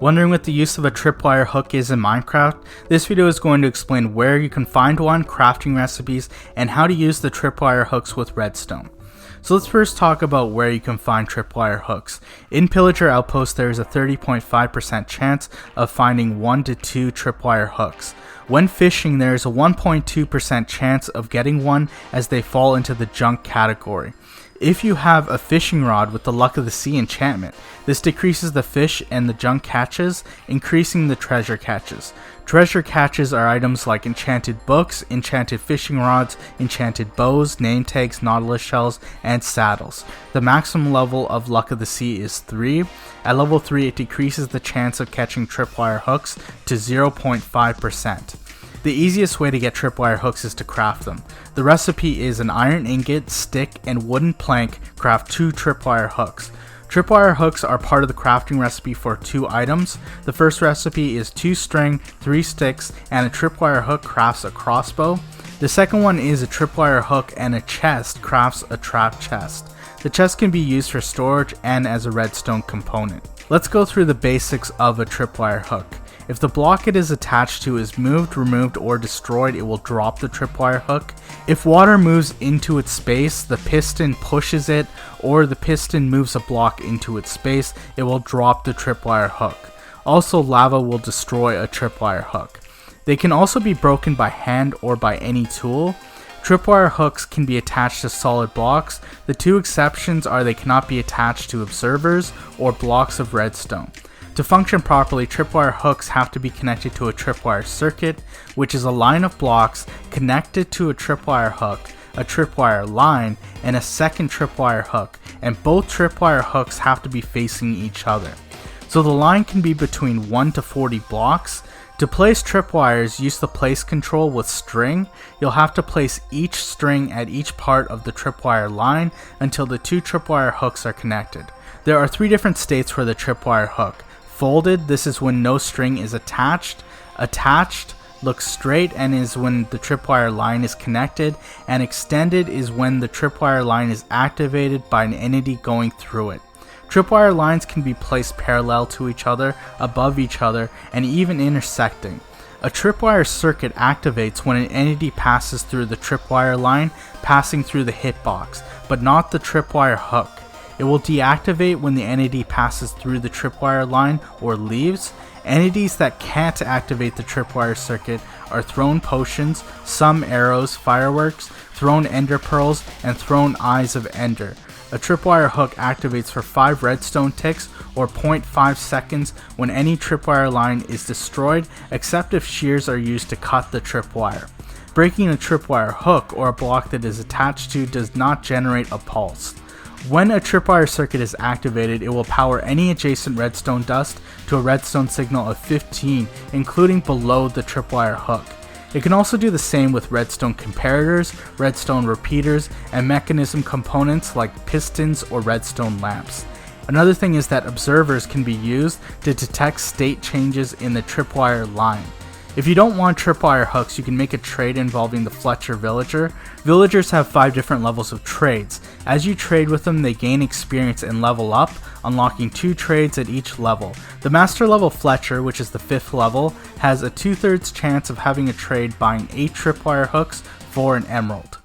Wondering what the use of a tripwire hook is in Minecraft? This video is going to explain where you can find one, crafting recipes, and how to use the tripwire hooks with redstone. So let's first talk about where you can find tripwire hooks. In Pillager Outpost, there is a 30.5% chance of finding 1 to 2 tripwire hooks. When fishing, there is a 1.2% chance of getting one, as they fall into the junk category. If you have a fishing rod with the Luck of the Sea enchantment, this decreases the fish and the junk catches, increasing the treasure catches. Treasure catches are items like enchanted books, enchanted fishing rods, enchanted bows, name tags, nautilus shells, and saddles. The maximum level of Luck of the Sea is 3. At level 3, it decreases the chance of catching tripwire hooks to 0.5%. The easiest way to get tripwire hooks is to craft them. The recipe is an iron ingot, stick, and wooden plank. Craft 2 tripwire hooks. Tripwire hooks are part of the crafting recipe for 2 items. The first recipe is 2 string, 3 sticks, and a tripwire hook crafts a crossbow. The second one is a tripwire hook and a chest crafts a trap chest. The chest can be used for storage and as a redstone component. Let's go through the basics of a tripwire hook. If the block it is attached to is moved, removed, or destroyed, it will drop the tripwire hook. If water moves into its space, the piston pushes it, or the piston moves a block into its space, it will drop the tripwire hook. Also, lava will destroy a tripwire hook. They can also be broken by hand or by any tool. Tripwire hooks can be attached to solid blocks. The 2 exceptions are they cannot be attached to observers or blocks of redstone. To function properly, tripwire hooks have to be connected to a tripwire circuit, which is a line of blocks connected to a tripwire hook, a tripwire line, and a second tripwire hook, and both tripwire hooks have to be facing each other. So the line can be between 1 to 40 blocks. To place tripwires, use the place control with string. You'll have to place each string at each part of the tripwire line until the 2 tripwire hooks are connected. There are 3 different states for the tripwire hook. Folded, this is when no string is attached. Attached looks straight and is when the tripwire line is connected. And extended is when the tripwire line is activated by an entity going through it. Tripwire lines can be placed parallel to each other, above each other, and even intersecting. A tripwire circuit activates when an entity passes through the tripwire line, passing through the hitbox, but not the tripwire hook. It will deactivate when the entity passes through the tripwire line or leaves. Entities that can't activate the tripwire circuit are thrown potions, some arrows, fireworks, thrown ender pearls, and thrown eyes of ender. A tripwire hook activates for 5 redstone ticks or 0.5 seconds when any tripwire line is destroyed, except if shears are used to cut the tripwire. Breaking a tripwire hook or a block that is attached to does not generate a pulse. When a tripwire circuit is activated, it will power any adjacent redstone dust to a redstone signal of 15, including below the tripwire hook. It can also do the same with redstone comparators, redstone repeaters, and mechanism components like pistons or redstone lamps. Another thing is that observers can be used to detect state changes in the tripwire line. If you don't want tripwire hooks, you can make a trade involving the Fletcher Villager. Villagers have 5 different levels of trades. As you trade with them, they gain experience and level up, unlocking 2 trades at each level. The master level Fletcher, which is the 5th level, has a 2/3 chance of having a trade buying 8 tripwire hooks for an emerald.